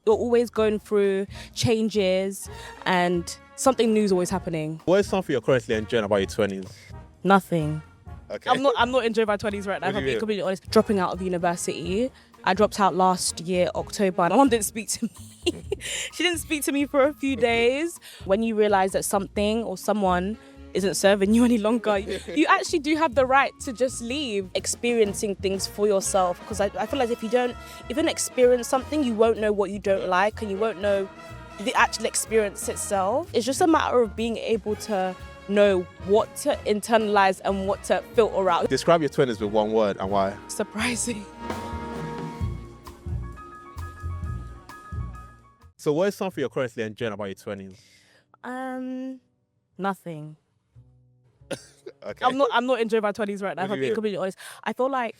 you're always going through changes and something new is always happening. What is something you're currently enjoying about your 20s? Nothing. Okay. I'm not enjoying my 20s right now, if I'm being completely honest. Dropping out of university. I dropped out last year, October, and my mom didn't speak to me. She didn't speak to me for a few days. When you realize that something or someone isn't serving you any longer, you actually do have the right to just leave. Experiencing things for yourself, because I feel like if you don't experience something, you won't know what you don't like, and you won't know the actual experience itself. It's just a matter of being able to know what to internalize and what to filter out. Describe your 20s with one word and why. Surprising. So what is something you're currently enjoying about your 20s? Nothing. Okay. I'm not enjoying my 20s right now, if I'm being completely honest. I feel like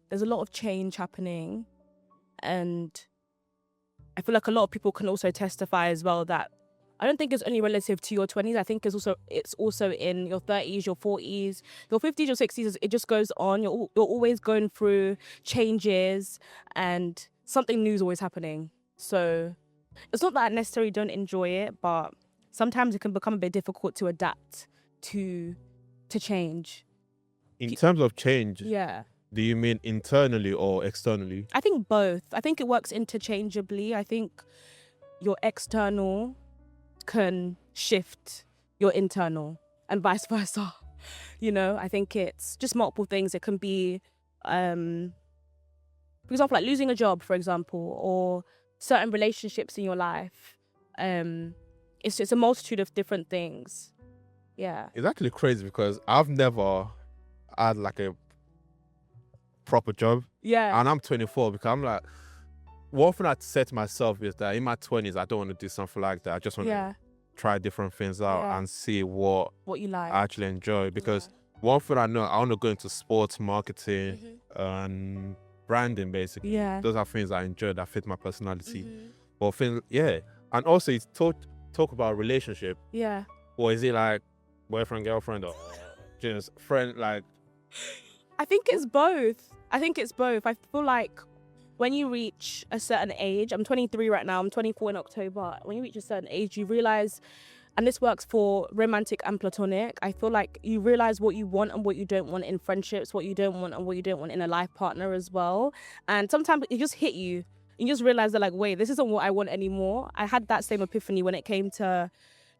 there's a lot of change happening, and I feel like a lot of people can also testify as well that I don't think it's only relative to your 20s. I think it's also in your 30s, your 40s, your 50s, your 60s. It just goes on. You're always going through changes, and something new is always happening. So it's not that I necessarily don't enjoy it, but sometimes it can become a bit difficult to adapt to change. In terms of change, Yeah. do you mean internally or externally? I think both. I think it works interchangeably. I think your external can shift your internal and vice versa. You know, I think it's just multiple things. It can be, for example, like losing a job, for example, or certain relationships in your life. It's just a multitude of different things. Yeah. It's actually crazy because I've never had like a proper job. Yeah. And I'm 24 because I'm like, one thing I said to myself is that in my 20s, I don't want to do something like that. I just want to try different things out and see what you like. I actually enjoy. Because one thing I know, I want to go into sports marketing and branding, basically. Yeah. Those are things I enjoy that fit my personality. But things, and also it's talk about relationship. Yeah. Or is it like boyfriend, girlfriend, or just friend? Like, I think it's both. I feel like when you reach a certain age, I'm 23 right now, I'm 24 in October. When you reach a certain age, you realize, and this works for romantic and platonic, I feel like you realize what you want and what you don't want in friendships, what you don't want and what you don't want in a life partner as well. And sometimes it just hit you. You just realize that, like, wait, this isn't what I want anymore. I had that same epiphany when it came to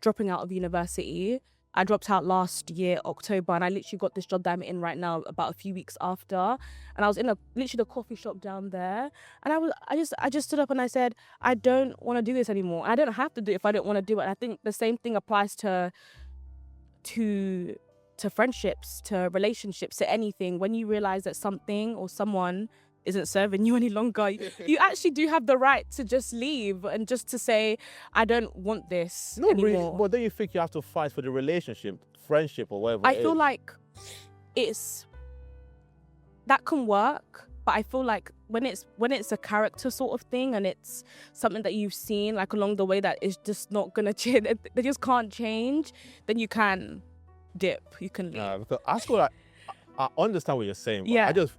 dropping out of university. I dropped out last year, October, and I literally got this job that I'm in right now about a few weeks after. And I was in literally the coffee shop down there. And I just stood up and I said, I don't want to do this anymore. I don't have to do it if I don't want to do it. And I think the same thing applies to friendships, to relationships, to anything. When you realize that something or someone isn't serving you any longer, you actually do have the right to just leave and just to say, I don't want this anymore. Really, but then you think you have to fight for the relationship, friendship, or whatever. I feel like that can work, but I feel like when it's a character sort of thing and it's something that you've seen like along the way that is just not gonna change, they just can't change, then you can dip, you can leave. Nah, because I feel like I understand what you're saying, but I just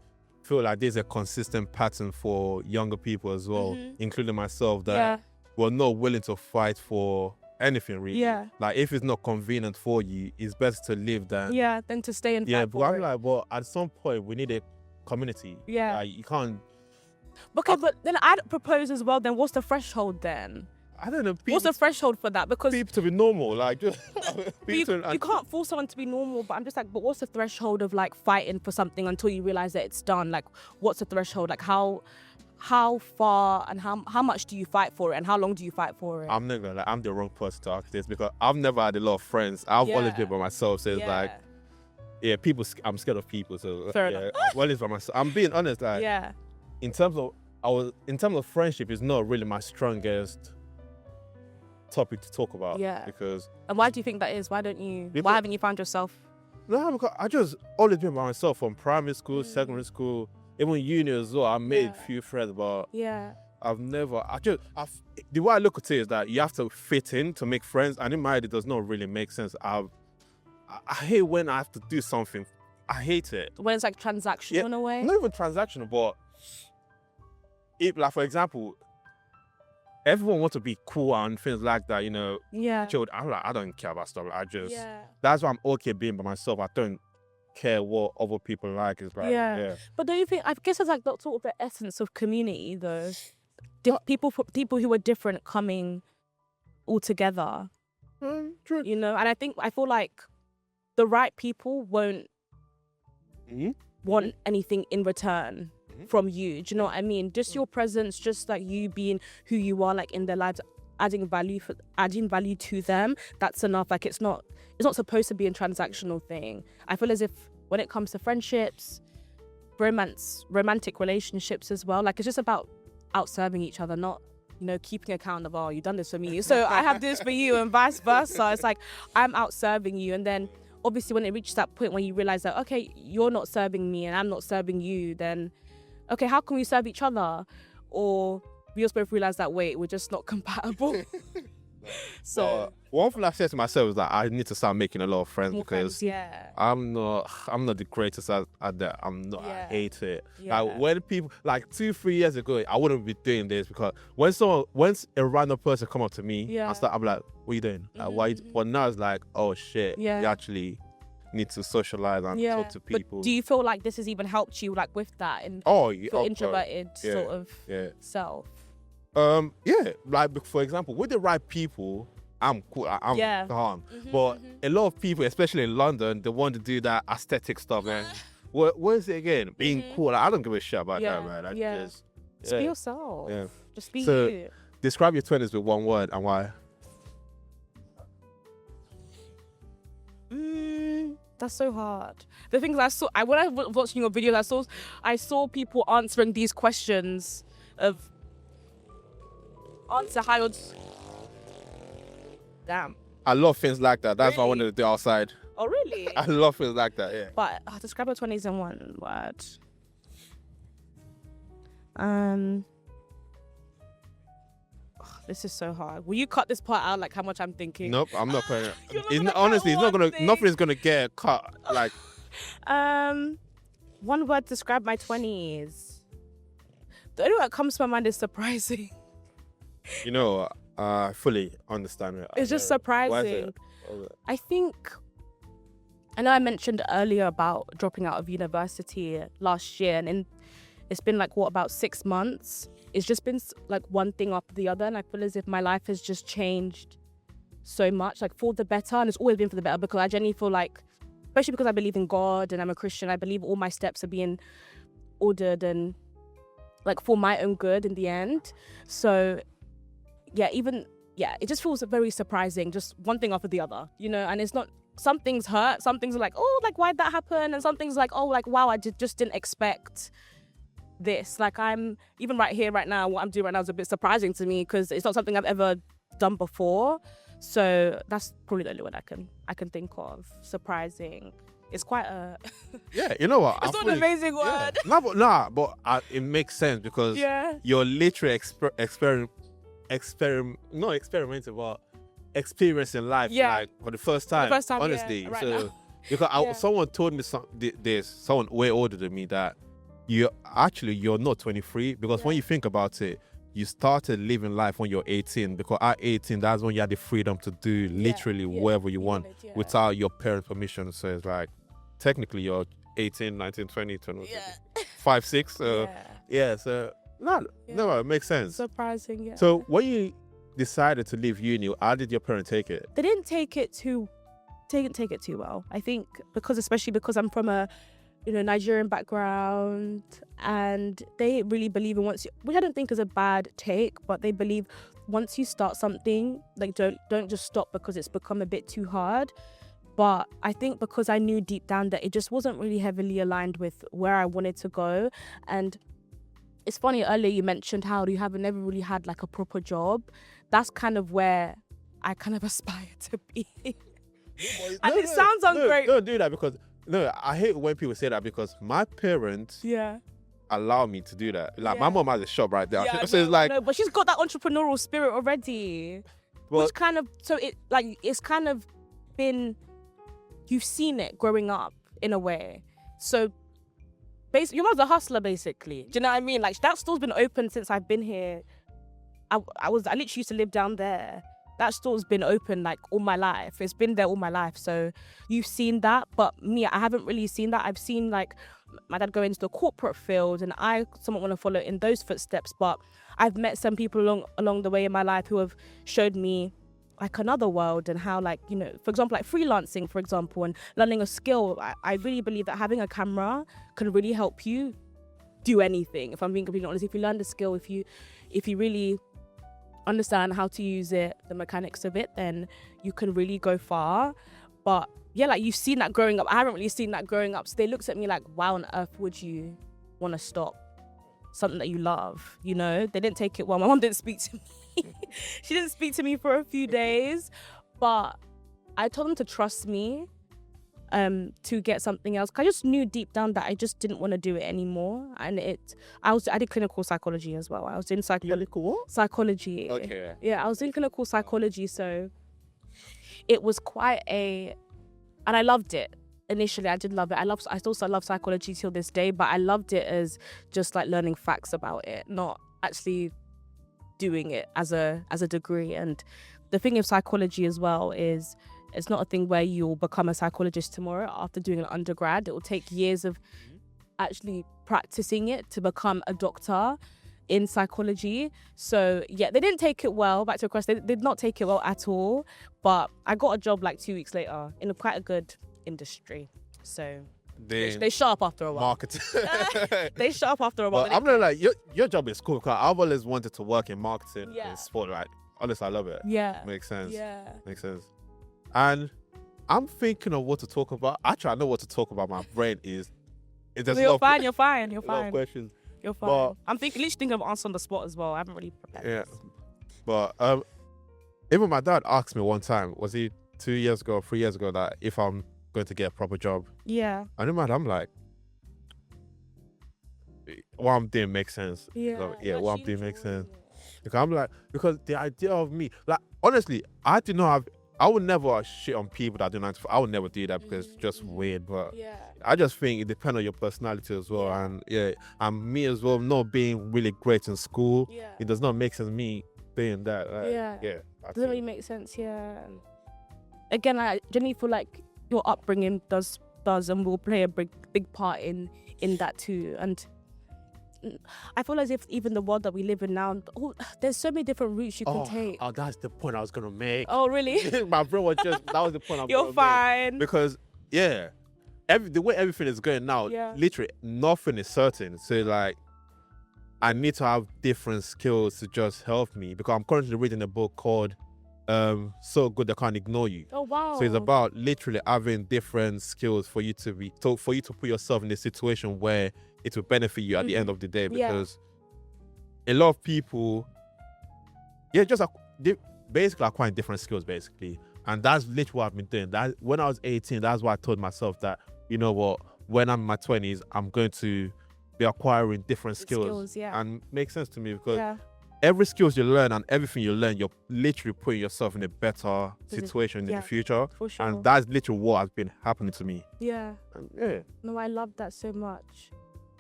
feel like there's a consistent pattern for younger people as well, including myself, that we're not willing to fight for anything really. Yeah. Like if it's not convenient for you, it's better to leave than than to stay and fight but for I'm it. like, well, at some point we need a community. Yeah. Like, you can't. Okay, but then I'd propose as well. Then what's the threshold then? I don't know. What's the threshold for that? Because people to be normal, like just you can't force someone to be normal. But I'm just like, but what's the threshold of like fighting for something until you realize that it's done? Like, what's the threshold? Like, how far and how much do you fight for it, and how long do you fight for it? I'm not gonna lie, I'm the wrong person to ask this because I've never had a lot of friends. I've always been by myself, so it's like, I'm scared of people. So Fair enough. I've always by myself. I'm being honest, like in terms of friendship, is not really my strongest topic to talk about. Because. And why do you think that is? Why haven't you found yourself? No, because I just always been by myself from primary school, secondary school, even uni as well. I made a few friends, but the way I look at it is that you have to fit in to make friends, and in my head it does not really make sense. I hate when I have to do something. I hate it. When it's like transactional in a way? Not even transactional, but if, like, for example, everyone wants to be cool and things like that, you know. Yeah. Chilled. I'm like, I don't care about stuff. That's why I'm okay being by myself. I don't care what other people like. It's like, But don't you think, I guess it's like the sort of the essence of community though. People who are different coming all together. True. You know, and I feel like the right people won't want anything in return from you. Do you know what I mean? Just your presence, just like you being who you are, like in their lives, adding value to them. That's enough. Like it's not supposed to be a transactional thing. I feel as if when it comes to friendships, romantic relationships as well, like it's just about outserving each other, not, you know, keeping account of, oh, you've done this for me, so I have this for you, and vice versa. It's like I'm outserving you, and then obviously when it reaches that point when you realize that, okay, you're not serving me and I'm not serving you, then okay, how can we serve each other? Or we just both realize that, wait, we're just not compatible. So one thing I said to myself is that I need to start making a lot of friends because I'm not the greatest at that. I'm not. I hate it. Like when people, like 2-3 years ago, I wouldn't be doing this because once a random person come up to me, I'm like, what are you doing? Why? But now it's like, oh shit, you actually need to socialize and talk to people. But do you feel like this has even helped you, like with that, in your introverted sort of self? Like for example, with the right people, I'm cool, I'm calm. But a lot of people, especially in London, they want to do that aesthetic stuff, man. What is it again? Being cool. Like, I don't give a shit about that, man. Just be yourself. Just be so, you. Describe your 20s with one word and why. That's so hard. The things when I was watching your videos, I saw people answering these questions of answer how you'd... Damn. I love things like that. That's what I wanted to do outside. Oh, really? I love things like that, yeah. But describe your 20s in one word. This is so hard. Will you cut this part out, like how much I'm thinking? Nope, I'm not putting it. Honestly, it's not gonna. Nothing's gonna get cut. Like, one word to describe my 20s. The only word that comes to my mind is surprising. You know, I fully understand it. It's just surprising. I know I mentioned earlier about dropping out of university last year, and it's been like, about 6 months? It's just been like one thing after the other, and I feel as if my life has just changed so much, like for the better, and it's always been for the better, because I genuinely feel like, especially because I believe in God and I'm a Christian, I believe all my steps are being ordered and like for my own good in the end. So it just feels very surprising, just one thing after the other, you know. And it's not, some things hurt, some things are like, oh, like why'd that happen, and some things like, oh, like wow, I just didn't expect this. Like I'm even right here right now, what I'm doing right now is a bit surprising to me because it's not something I've ever done before. So that's probably the only one I can think of. Surprising. It's quite a you know what, it's not an amazing word. But it makes sense because you're literally experiencing life like for the first time honestly. Right so now. Because someone told me someone way older than me that you're not 23 because when you think about it, you started living life when you're 18, because at 18 that's when you had the freedom to do literally whatever you want without your parents' permission. So it's like technically you're 18, 19, 20, 5, 6. So no, it makes sense. Surprising, So when you decided to leave uni, how did your parents take it? They didn't take it too well. I think especially because I'm from a Nigerian background, and they really believe in which I don't think is a bad take, but they believe once you start something, like don't just stop because it's become a bit too hard. But I think because I knew deep down that it just wasn't really heavily aligned with where I wanted to go. And it's funny, earlier you mentioned how you haven't never really had like a proper job. That's kind of where I kind of aspire to be. It sounds ungrateful. Don't do that because I hate when people say that because my parents allow me to do that. Like my mom has a shop right there. So it's like, but she's got that entrepreneurial spirit already. Which kind of, so it's kind of been, you've seen it growing up in a way. So basically, your mother's a hustler basically. Do you know what I mean? Like that store's been open since I've been here. I literally used to live down there. That store's been open like all my life. It's been there all my life. So you've seen that, but me, I haven't really seen that. I've seen like my dad go into the corporate field, and I somewhat want to follow in those footsteps. But I've met some people along the way in my life who have showed me like another world, and how, like, you know, for example, like freelancing, for example, and learning a skill. I really believe that having a camera can really help you do anything. If I'm being completely honest, if you learn the skill, if you really understand how to use it, the mechanics of it, then you can really go far. But yeah, like, you've seen that growing up. I haven't really seen that growing up. So they looked at me like, why on earth would you want to stop something that you love? You know, they didn't take it well. My mom didn't speak to me. She didn't speak to me for a few days, but I told them to trust me to get something else. I just knew deep down that I just didn't want to do it anymore. And I did clinical psychology as well. I was in psychology. Okay. Yeah, I was in clinical psychology, so it was and I loved it. Initially, I did love it. I also love psychology till this day, but I loved it as just like learning facts about it, not actually doing it as a degree. And the thing of psychology as well is, it's not a thing where you'll become a psychologist tomorrow after doing an undergrad. It will take years of actually practicing it to become a doctor in psychology. So yeah, they didn't take it well. Back to your question, they did not take it well at all. But I got a job like 2 weeks later in quite a good industry. So they shut up after a while. Marketing. They shut up after a while. But I'm not like, your job is cool, because I've always wanted to work in marketing and sport. Like, honestly, I love it. Yeah. Makes sense. Yeah. Makes sense. And I'm thinking of what to talk about. Actually, I know what to talk about. My brain is. You're fine. You're fine. A lot of questions. You're fine. But I'm literally thinking of answering on the spot as well. I haven't really prepared. Yeah. But even my dad asked me one time, was he 2 years ago or 3 years ago, that if I'm going to get a proper job. Yeah. And in my head, I'm like, what I'm doing makes sense. Yeah. So, yeah, what I'm doing makes sense. Because I'm like, because the idea of me, like, honestly, I would never shit on people that do 9 to 5. I would never do that, because it's just weird. But I just think it depends on your personality as well. And me as well, not being really great in school, it does not make sense me doing that. Doesn't really make sense. Yeah. Again, I genuinely feel like your upbringing does and will play a big part in that too. And I feel as if even the world that we live in now, there's so many different routes you can take. Oh, that's the point I was gonna make. Oh, really? My bro was that was the point You're fine. Make. Because the way everything is going now, literally nothing is certain. So like, I need to have different skills to just help me, because I'm currently reading a book called So Good They Can't Ignore You. Oh wow. So it's about literally having different skills for you to put yourself in a situation where it will benefit you at the end of the day, because a lot of people they basically acquiring different skills basically. And that's literally what I've been doing. That when I was 18, that's why I told myself that, you know what, when I'm in my 20s, I'm going to be acquiring different skills. And it makes sense to me, because every skills you learn and everything you learn, you're literally putting yourself in a better situation in the future. For sure. And that's literally what has been happening to me. And, no, I love that so much.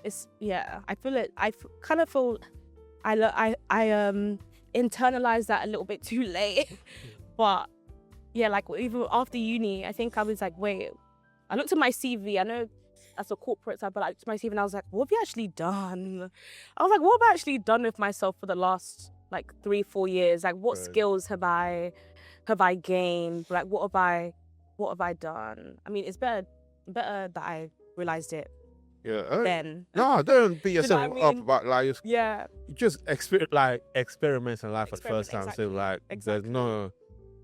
It's I feel it. I kind of feel I internalized that a little bit too late. But yeah, like even after uni, I think I was like, wait, I looked at my CV. I know as a corporate side, but I looked at my CV and I was like, what have you actually done? I was like, what have I actually done with myself for the last like 3-4 years? Like, what skills have I gained? Like, what have I done? I mean, it's better that I realized it. Then. No, don't beat yourself up about like you just experiments in life for the first time. Exactly. So like there's no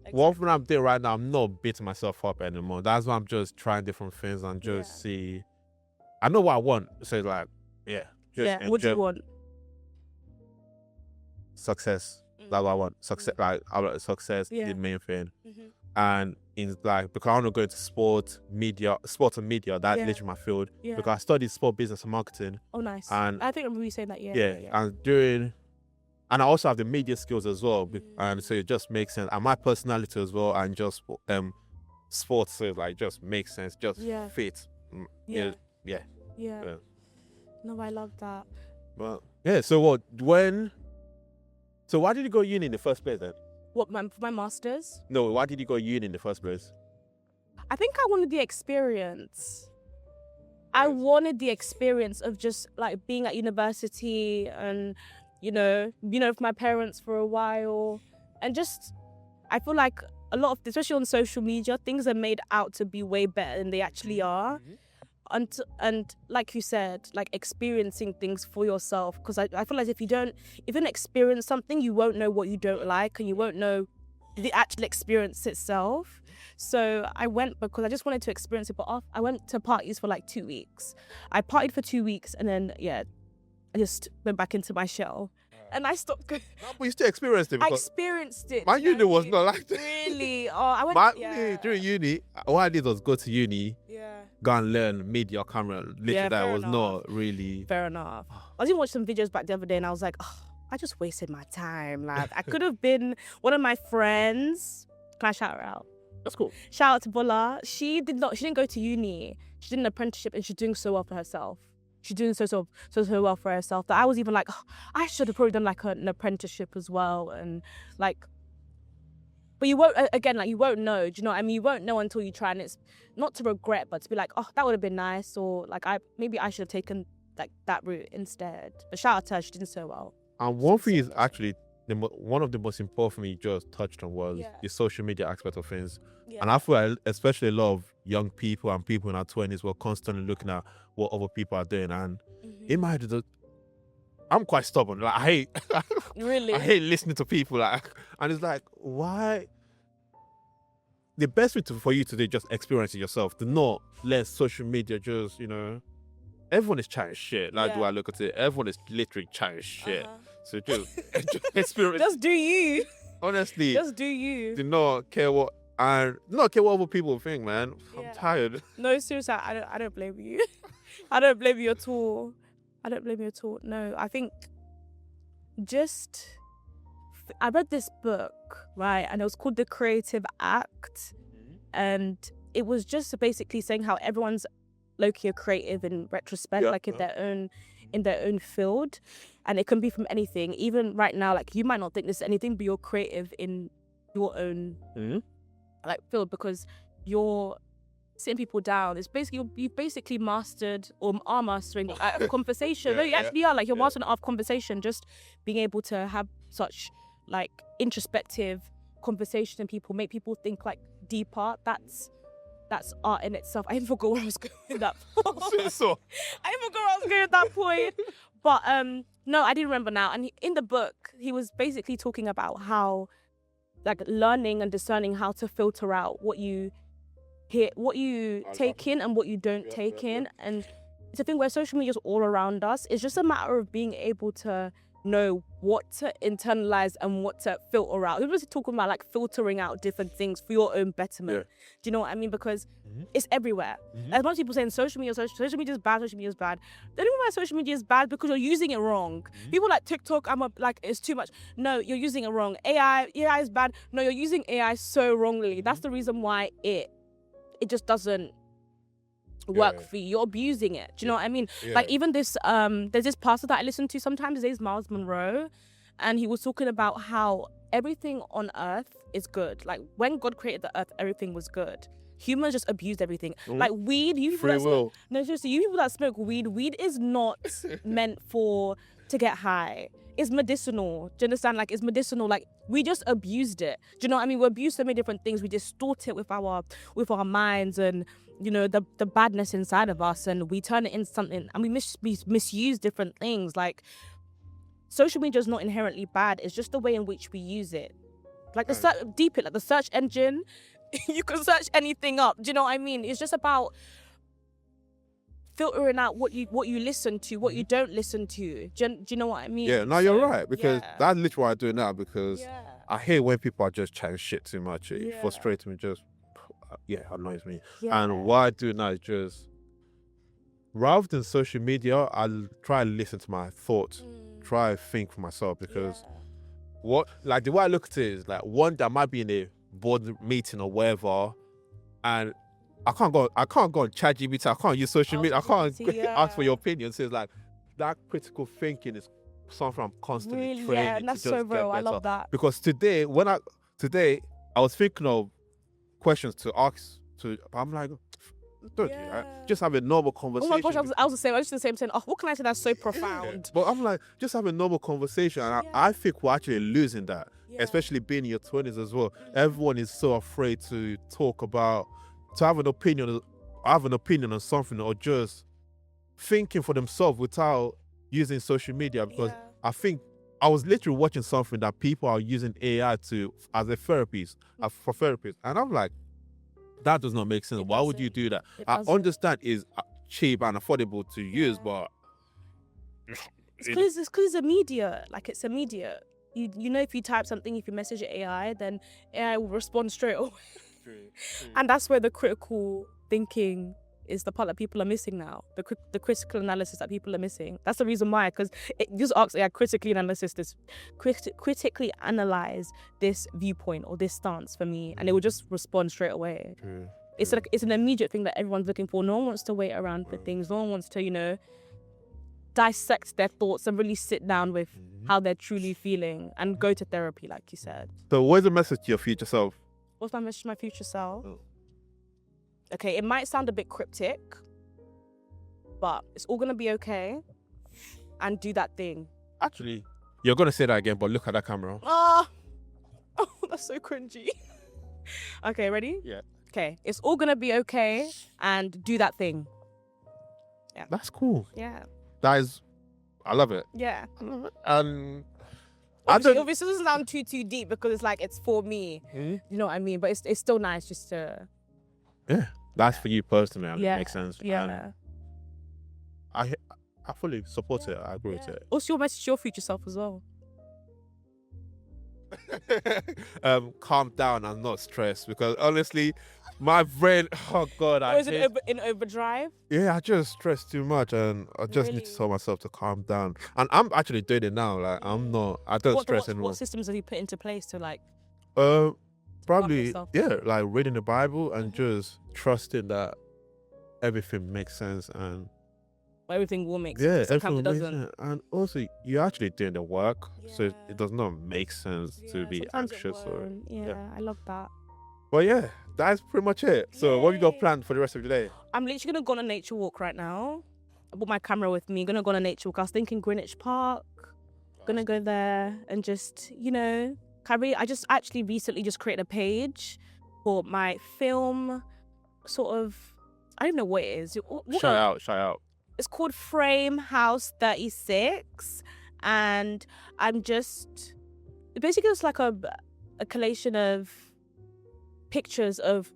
what I'm doing right now, I'm not beating myself up anymore. That's why I'm just trying different things and just see. I know what I want. So like what do you want? Success. That's what I want. Success, like success is the main thing. And in like, because I want to go into sports and media, that's literally my field. Because I studied sport business and marketing. Oh, nice. And I think I'm really saying that. And I also have the media skills as well. And so it just makes sense. And my personality as well, and just sports, so like just makes sense, just fit. No, I love that. But so what, when So why did you go uni in the first place then? What, for my master's? No, why did you go uni in the first place? I think I wanted the experience. I wanted the experience of just like being at university and, with my parents for a while. And just, I feel like a lot of, especially on social media, things are made out to be way better than they actually are. Mm-hmm. And like you said, like experiencing things for yourself. Because I feel like if you don't experience something, you won't know what you don't like, and you won't know the actual experience itself. So I went because I just wanted to experience it. But I went to parties for like 2 weeks. I partied for 2 weeks, and then I just went back into my shell. And I stopped going. No, but you still experienced it. I experienced it. My uni was not like that. Really? Oh, I went. During uni, all I did was go to uni, go and learn media, camera. Literally, that was not really. Fair enough. I was even watching some videos back the other day, and I was like, oh, I just wasted my time. Like, I could have been one of my friends. Can I shout her out? That's cool. Shout out to Bola. She didn't go to uni. She did an apprenticeship, and she's doing so well for herself. She's doing so well for herself that I was even like, oh, I should have probably done like an apprenticeship as well. And like, but you won't, again, like you won't know, do you know what I mean? You won't know until you try, and it's not to regret, but to be like, oh, that would have been nice. Or like, maybe I should have taken like that route instead. But shout out to her, she did so well. And one thing is actually, one of the most important for me you just touched on was the social media aspect of things. Yeah. And I feel like especially a lot of young people and people in our 20s were constantly looking at what other people are doing. And in my head, I'm quite stubborn. Like, I hate listening to people. Like, and it's like, why? The best way for you to do just experience it yourself. Do not let social media just, everyone is chatting shit. Like, do I look at it? Everyone is literally chatting shit. So just experience. Just do you. Honestly. Just do you. Do not care what other people think, man. I'm tired. No, seriously, I don't blame you. I don't blame you at all. No, I think I read this book, right? And it was called The Creative Act. And it was just basically saying how everyone's low-key a creative in retrospect, like in their own field. And it can be from anything. Even right now, like you might not think this is anything, but you're creative in your own like field because you're sitting people down. It's basically you've basically mastered or are mastering a conversation. No, you actually are. Like you're mastering art of conversation. Just being able to have such like introspective conversation and people make people think like deeper. That's art in itself. I even forgot where I was going with that point. I forgot where I was going at that point. But no, I didn't remember now. And in the book, he was basically talking about how like learning and discerning how to filter out what you hear, what you take in and what you don't take in. And it's a thing where social media is all around us. It's just a matter of being able to know what to internalize and what to filter out. He was talking about like filtering out different things for your own betterment. Yeah. Do you know what I mean? Because it's everywhere. As much people saying social media is bad, social media is bad. The reason why social media is bad because you're using it wrong. People like TikTok, it's too much. No, you're using it wrong. AI is bad. No, you're using AI so wrongly. That's the reason why it just doesn't work for you. You're abusing it. Do you know what I mean? Like even this there's this pastor that I listen to sometimes. His name is Miles Monroe, and he was talking about how everything on earth is good. Like when God created the earth, everything was good. Humans just abused everything. Like weed, you people you people that smoke weed is not meant to get high. It's medicinal. Do you understand? Like it's medicinal. Like we just abused it. Do you know what I mean? We abuse so many different things. We distort it with our minds and the badness inside of us, and we turn it into something, and we misuse different things. Like social media is not inherently bad. It's just the way in which we use it. Like the search engine, you can search anything up. Do you know what I mean? It's just about filtering out what you listen to, what you don't listen to. Do you know what I mean? Yeah, no, you're right, because that's literally what I do now, because I hate when people are just chatting shit too much. It frustrates me, just annoys me. And what I do now is just, rather than social media, I'll try to listen to my thoughts, try to think for myself, because the way I look at it is like, one that might be in a board meeting or whatever, and I can't go on ChatGPT, I can't use social media, I can't ask for your opinion. So it's like that critical thinking is something I'm constantly really, training yeah, and that's to just so real. get I better. love that. Because today I was thinking of questions to ask to. I'm like, don't do that. Just have a normal conversation. Oh my gosh, I was the same. I was just the same saying, oh, what can I say that's so profound? But I'm like, just have a normal conversation. And I think we're actually losing that, especially being in your 20s as well. Everyone is so afraid to talk about, to have an opinion on something, or just thinking for themselves without using social media. Because I think I was literally watching something that people are using AI as a therapist, for therapists. And I'm like, that does not make sense. Why would you do that? I understand it's cheap and affordable to use, but it's because it's immediate. Like, it's immediate. You know, if you type something, if you message AI, then AI will respond straight away. True. And that's where the critical thinking is the part that people are missing now. The critical analysis that people are missing. That's the reason why, because it just asks AI critically analyze this viewpoint or this stance for me, and it will just respond straight away. True. It's like, it's an immediate thing that everyone's looking for. No one wants to wait around for things. No one wants to, you know, dissect their thoughts and really sit down with how they're truly feeling and go to therapy, like you said. So what's the message to your future self? What's my message to my future self? Okay, it might sound a bit cryptic, but it's all gonna be okay. And do that thing. Actually, you're gonna say that again, but look at that camera. Oh, that's so cringy. Okay, ready? Yeah. Okay, it's all gonna be okay, and do that thing. Yeah. That's cool. Yeah. That is, I love it. Yeah. I love it. Obviously, it doesn't sound too deep because it's like, it's for me. You know what I mean? But it's still nice just to. Yeah, that's for you personally. And it makes sense. Yeah. And I fully support it. I agree with it. What's your message to your future self as well? Calm down and not stress, because honestly, my brain, oh God, Or is it in overdrive? Yeah, I just stress too much, and I just need to tell myself to calm down. And I'm actually doing it now. Like, I don't stress anymore. What systems have you put into place to, like? Probably, like reading the Bible and just trusting that everything makes sense, and everything will make sense. Yeah, everything makes sense. And also, you're actually doing the work, so it does not make sense to be anxious. I love that. Well, yeah, that's pretty much it. So what have you got planned for the rest of the day? I'm literally gonna go on a nature walk right now. I brought my camera with me. Gonna go on a nature walk. I was thinking Greenwich Park. Gonna go there and just, you know, I just actually recently just created a page for my film, sort of, I don't even know what it is. Shout out. It's called Frame House 36, and basically it's like a collation of pictures of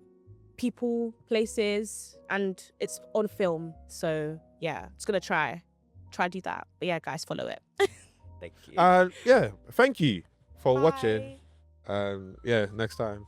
people, places, and it's on film. So yeah, it's gonna try to do that. But yeah, guys, follow it. Thank you. Thank you for watching. Yeah, next time.